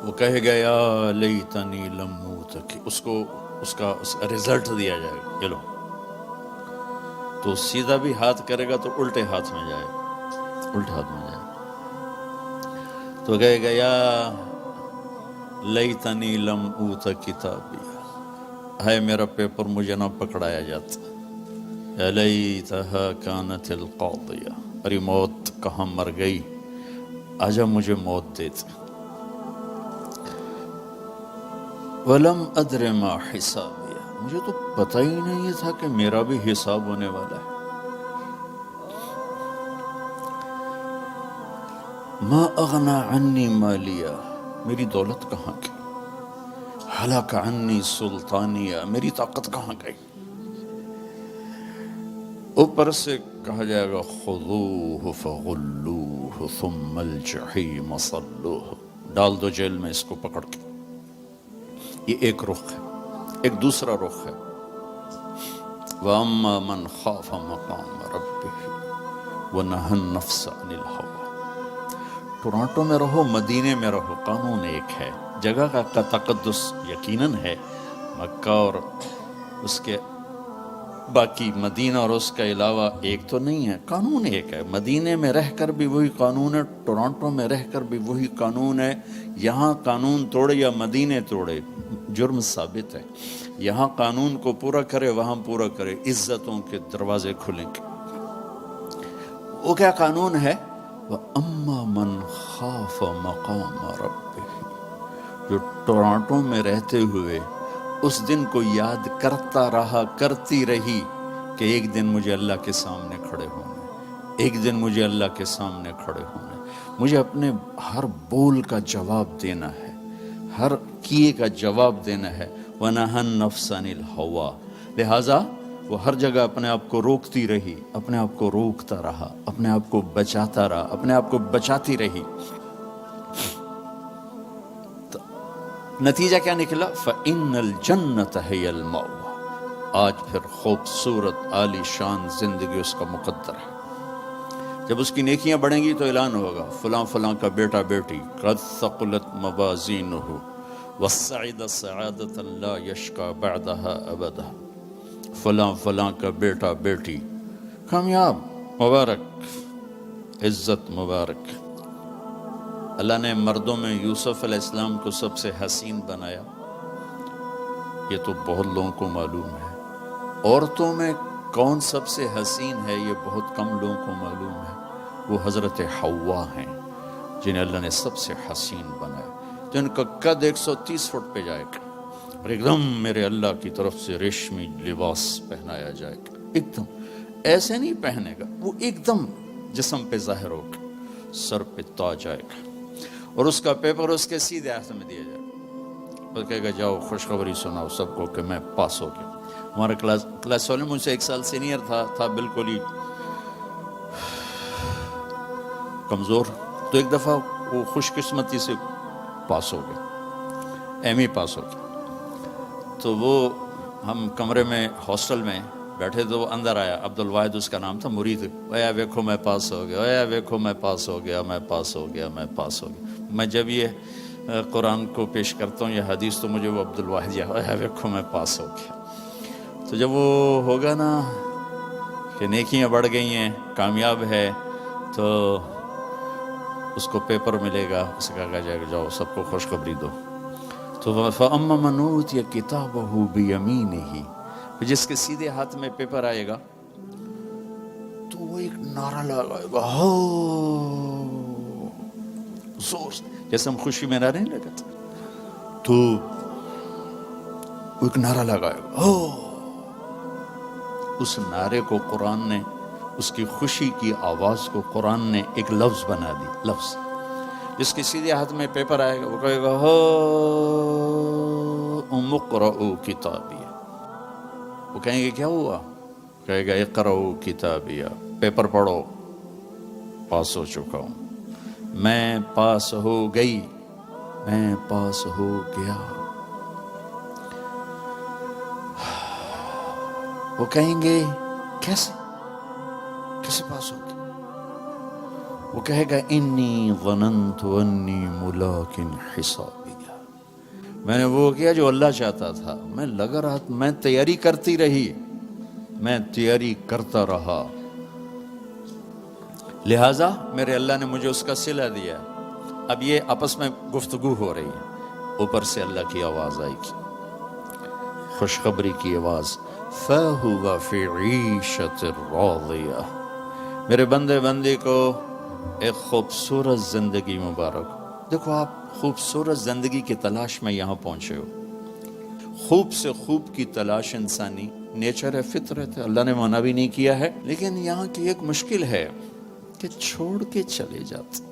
وہ کہے گا یا لیتنی لم اوت، اس کا رزلٹ دیا جائے گا، چلو تو سیدھا بھی ہاتھ کرے گا تو الٹے ہاتھ میں جائے گا، الٹے ہاتھ میں جائے گا، تو کہے گا یا لیتنی لم اوت کتابیہ، ہے میرا پیپر مجھے نہ پکڑایا جاتا، یا لیتہا کانت القاضیہ، ارے موت کہاں مر گئی، آجا مجھے موت دیتے، وَلَمْ أَدْرِ مَا حِسَابِيَهْ، مجھے تو پتہ ہی نہیں تھا کہ میرا بھی حساب ہونے والا ہے، مَا أَغْنَى عَنِّي مَالِيَا، میری دولت کہاں گئی، ہلاک عنی سلطانیہ، میری طاقت کہاں گئی، اوپر سے کہا جائے گا خذوہ فغلوہ ثم الجحیم صلوہ، ڈال دو جیل میں اس کو پکڑ کے، یہ ایک رخ ہے، ایک دوسرا رخ ہے، وَأَمَّا مَنْ خَافَ مَقَامَ رَبِّهِ وَنَهَى النَّفْسَ عَنِ الْهَوَىٰ، ٹورانٹو میں رہو مدینے میں رہو، قانون ایک ہے، جگہ کا تقدس یقیناً ہے، مکہ اور اس کے باقی مدینہ اور اس کا علاوہ ایک تو نہیں ہے، قانون ایک ہے، مدینے میں رہ کر بھی وہی قانون ہے، ٹورانٹو میں رہ کر بھی وہی قانون ہے، یہاں قانون توڑے یا مدینے توڑے جرم ثابت ہے، یہاں قانون کو پورا کرے وہاں پورا کرے، عزتوں کے دروازے کھلیں گے، وہ کیا قانون ہے، وَأَمَّا مَنْ خَافَ مَقَامَ رَبِّهِ، جو ٹورانٹو میں رہتے ہوئے اس دن کو یاد کرتا رہا، کرتی رہی کہ ایک دن مجھے اللہ کے سامنے کھڑے ہونے، ایک دن مجھے اللہ کے سامنے کھڑے ہونے، مجھے اپنے ہر بول کا جواب دینا ہے، ہر کیے کا جواب دینا ہے، وَنَهَى النَّفْسَ عَنِ الْهَوَىٰ، لہٰذا وہ ہر جگہ اپنے آپ کو روکتی رہی، اپنے آپ کو روکتا رہا، اپنے آپ کو بچاتا رہا، اپنے آپ کو بچاتی رہی، نتیجہ کیا نکلا، فَإِنَّ الْجَنَّةَ هِيَ الْمَأْوَىٰ، آج پھر خوبصورت عالی شان زندگی اس کا مقدر ہے، جب اس کی نیکیاں بڑھیں گی تو اعلان ہوگا فلاں فلاں کا بیٹا بیٹی قد ثقلت موازینہ وَالسَّعِدَ سَعَادَةً لَا يَشْقَى بَعْدَهَا أَبَدًا، فلاں فلاں کا بیٹا بیٹی کامیاب، مبارک، عزت مبارک۔ اللہ نے مردوں میں یوسف علیہ السلام کو سب سے حسین بنایا، یہ تو بہت لوگوں کو معلوم ہے، عورتوں میں کون سب سے حسین ہے یہ بہت کم لوگوں کو معلوم ہے، وہ حضرت حوا ہیں جنہیں اللہ نے سب سے حسین بنایا، جن کا قد 130 فٹ پہ جائے گا اور ایک دم میرے اللہ کی طرف سے ریشمی لباس پہنایا جائے گا، ایک دم ایسے نہیں پہنے گا، وہ ایک دم جسم پہ ظاہر ہوگا، سر پہ تاج آئے گا، اور اس کا پیپر اس کے سیدھے ہاتھ میں دیا جائے گا، اور کہے گا جاؤ خوشخبری سناؤ سب کو کہ میں پاس ہو گیا۔ ہمارا کلاس والے مجھ سے 1 سال سینئر تھا بالکل ہی کمزور، تو ایک دفعہ وہ خوش قسمتی سے پاس ہو گیا، ایم ای پاس ہو گیا، تو وہ ہم کمرے میں ہاسٹل میں بیٹھے تو وہ اندر آیا، عبدالواحد اس کا نام تھا، مرید، اے ویکھو میں پاس ہو گیا، اے ویکھو میں پاس ہو گیا، میں پاس ہو گیا، میں پاس ہو گیا۔ میں جب یہ قرآن کو پیش کرتا ہوں یا حدیث تو مجھے وہ عبدالواحد یا اے ویکھو میں پاس ہو گیا، تو جب وہ ہوگا نا کہ نیکیاں بڑھ گئی ہیں، کامیاب ہے، تو اس کو پیپر ملے گا، اسے کہا جائے گا جاؤ سب کو خوشخبری دو، تو فَأَمَّا مَنْ أُوتِيَ كِتَابَهُ بِيَمِينِهِ، جس کے سیدھے ہاتھ میں پیپر آئے گا تو وہ ایک نعرہ لگائے گا، ہو زور سے، جیسے ہم خوشی میں نعرے نہیں لگاتے، تو وہ ایک نعرہ لگائے گا، ہو، اس نعرے کو قرآن نے، اس کی خوشی کی آواز کو قرآن نے ایک لفظ بنا دی، لفظ، جس کے سیدھے ہاتھ میں پیپر آئے گا وہ کہے گا ہو اقرؤوا کتابیہ، وہ کہیں گے کیا ہوا، کہے گا اقرؤوا کتابیہ، پیپر پڑھو، پاس ہو چکا ہوں، میں پاس ہو گئی، میں پاس ہو گیا۔ وہ کہیں گے کیسے پاس ہو گیا، وہ کہے گا انی ظننت انی ملاق حسابیہ، میں نے وہ کیا جو اللہ چاہتا تھا. میں لگا رہا, میں تیاری کرتی رہی, میں تیاری کرتا رہا, لہٰذا میرے اللہ نے مجھے اس کا صلہ دیا. اب یہ آپس میں گفتگو ہو رہی ہے, اوپر سے اللہ کی آواز آئی کی, خوشخبری کی آواز, فَهُوَ فِي عِيشَةٍ رَاضِيَةٍ. میرے بندے کو ایک خوبصورت زندگی مبارک. دیکھو آپ خوبصورت زندگی کی تلاش میں یہاں پہنچے ہو. خوب سے خوب کی تلاش انسانی نیچر ہے, فطرت ہے, اللہ نے منع بھی نہیں کیا ہے. لیکن یہاں کی ایک مشکل ہے کہ چھوڑ کے چلے جاتے.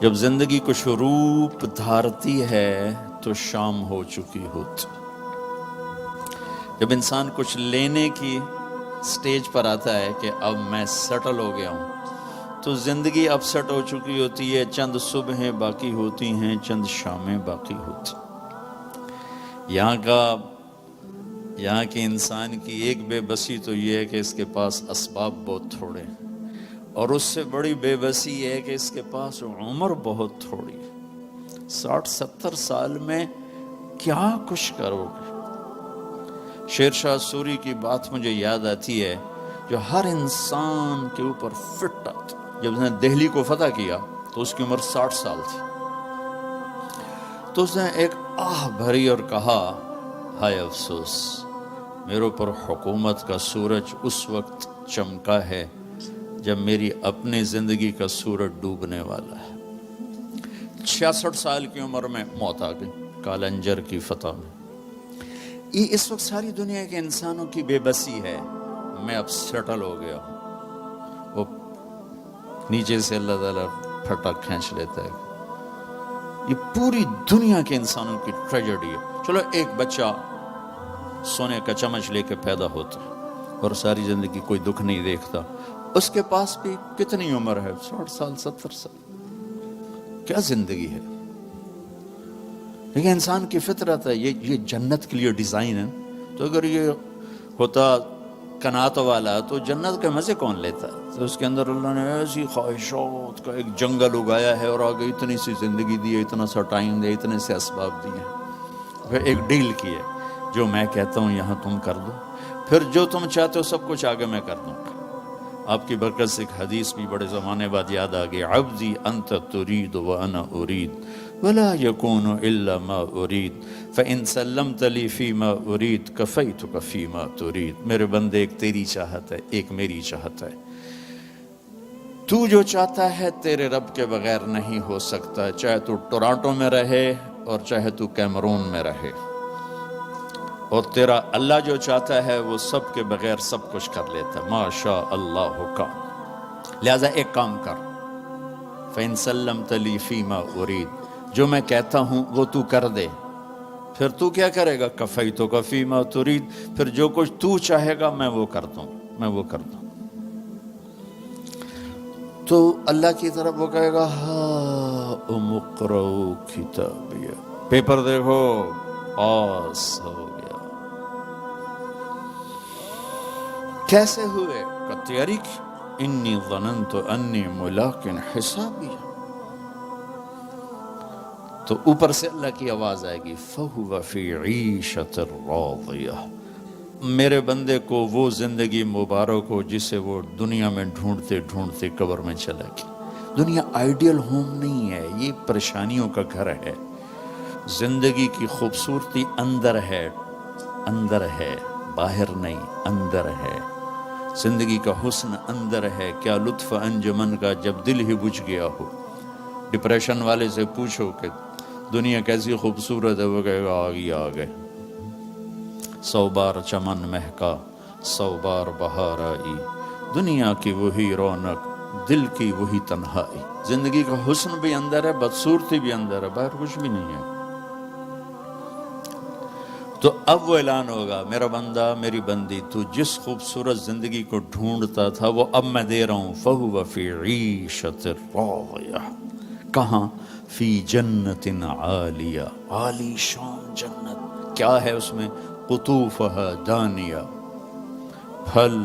جب زندگی کچھ روپ دھارتی ہے تو شام ہو چکی ہوتی. جب انسان کچھ لینے کی سٹیج پر آتا ہے کہ اب میں سیٹل ہو گیا ہوں, تو زندگی اب سیٹ ہو چکی ہوتی ہے. چند صبحیں باقی ہوتی ہیں, چند شامیں باقی ہوتی. یہاں کے انسان کی ایک بے بسی تو یہ ہے کہ اس کے پاس اسباب بہت تھوڑے ہیں, اور اس سے بڑی بے بسی یہ ہے کہ اس کے پاس عمر بہت تھوڑی ہے. 60-70 سال میں کیا کچھ کرو گے. شیر شاہ سوری کی بات مجھے یاد آتی ہے, جو ہر انسان کے اوپر فٹ آتی. جب اس نے دہلی کو فتح کیا تو اس کی عمر 60 سال تھی. تو اس نے ایک آہ بھری اور کہا, ہائے افسوس, میرے اوپر حکومت کا سورج اس وقت چمکا ہے جب میری اپنی زندگی کا سورج ڈوبنے والا ہے. 66 سال کی عمر میں موت آ گئی کالنجر کی فتح میں. یہ اس وقت ساری دنیا کے انسانوں کی بے بسی ہے. میں اب سیٹل ہو گیا ہوں. وہ نیچے سے اللہ تعالیٰ پھٹا کھینچ لیتا ہے. یہ پوری دنیا کے انسانوں کی ٹریجڈی ہے. چلو ایک بچہ سونے کا چمچ لے کے پیدا ہوتا ہے اور ساری زندگی کوئی دکھ نہیں دیکھتا, اس کے پاس بھی کتنی عمر ہے, 60 سال 70 سال. کیا زندگی ہے. لیکن انسان کی فطرت ہے, یہ جنت کے لیے ڈیزائن ہے. تو اگر یہ ہوتا کنات والا تو جنت کے مزے کون لیتا ہے. تو اس کے اندر اللہ نے ایسی خواہشات کا ایک جنگل اگایا ہے, اور آگے اتنی سی زندگی دی ہے, اتنا سا ٹائم دیا, اتنے سے اسباب دیے. پھر ایک ڈیل کی ہے, جو میں کہتا ہوں یہاں تم کر دو, پھر جو تم چاہتے ہو سب کچھ آگے میں کر دوں. آپ کی برکت سے ایک حدیث بھی بڑے زمانے بعد یاد آ گئی, عبدی انت ترید وانا ارید ولا يكون الا ما ارید فان سلمت لي فيما ارید كفيتك فيما ترید. میرے بندے, ایک تیری چاہت ہے, ایک میری چاہت ہے. تو جو چاہتا ہے تیرے رب کے بغیر نہیں ہو سکتا, چاہے تو ٹورانٹو میں رہے اور چاہے تو کیمرون میں رہے. اور تیرا اللہ جو چاہتا ہے وہ سب کے بغیر سب کچھ کر لیتا ہے. ما شاء اللہ کان. لہذا ایک کام کر, فَإِن سَلَّمْتَ لِي فِي مَا أُرِيد, جو میں کہتا ہوں وہ تو کر دے, پھر تو کیا کرے گا, کفیتک فی ما ترید, پھر جو کچھ تو چاہے گا میں وہ کر دوں, میں وہ کر دوں. تو اللہ کی طرف وہ کہے گا, ہاؤم اقرؤوا کتابیہ, پیپر دیکھو, پاس ہو گیا. کیسے ہوئے, کا تیاری کی. انی ظننت انی ملاق حسابیہ. تو اوپر سے اللہ کی آواز آئے گی, فَهُوَ فِي عِيشَةٍ رَاضِيَةٍ. میرے بندے کو وہ زندگی مبارک ہو جسے وہ دنیا میں ڈھونڈتے ڈھونڈتے قبر میں چلا گیا. دنیا آئیڈیل ہوم نہیں ہے, یہ پریشانیوں کا گھر ہے. زندگی کی خوبصورتی اندر ہے, اندر ہے, باہر نہیں, اندر ہے. زندگی کا حسن اندر ہے. کیا لطف انجمن کا جب دل ہی بجھ گیا ہو. ڈپریشن والے سے پوچھو کہ دنیا کیسی خوبصورت ہے, وہ کہے گا آگے آ گئے. 100 بار چمن مہکا, 100 بار بہار آئی, دنیا کی وہی رونق, دل کی وہی تنہائی. زندگی کا حسن بھی اندر ہے, بدصورتی بھی اندر ہے, باہر کچھ بھی نہیں ہے. تو اب وہ اعلان ہوگا, میرا بندہ میری بندی, تو جس خوبصورت زندگی کو ڈھونڈتا تھا وہ اب میں دے رہا ہوں. فَهُوَ فِي عِيشَةٍ رَاضِيَةٍ. کہاں, فی جنت عالیہ, عالی شان جنت. کیا ہے اس میں, قطوفہا دانیہ, پھل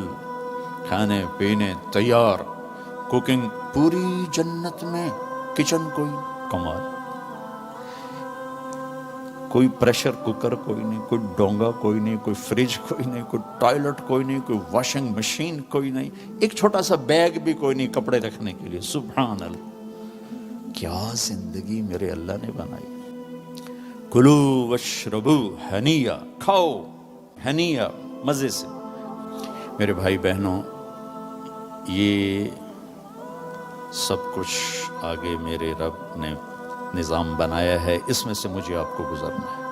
کھانے پینے تیار, کوکنگ پوری جنت میں, کچن کوئی کمال. کوئی پریشر کوکر کوئی نہیں، کوئی ڈونگا کوئی نہیں، کوئی فریج کوئی نہیں، کوئی ٹوائلٹ کوئی نہیں، کوئی واشنگ مشین کوئی نہیں، ایک چھوٹا سا بیگ بھی کوئی نہیں کپڑے رکھنے کے لیے. سبحان اللہ، کیا زندگی میرے اللہ نے بنائی. کلو واشربو ہنیا، کھاؤ ہنیا، مزے سے. میرے بھائی بہنوں، یہ سب کچھ آگے میرے رب نے نظام بنایا ہے، اس میں سے مجھے آپ کو گزرنا ہے.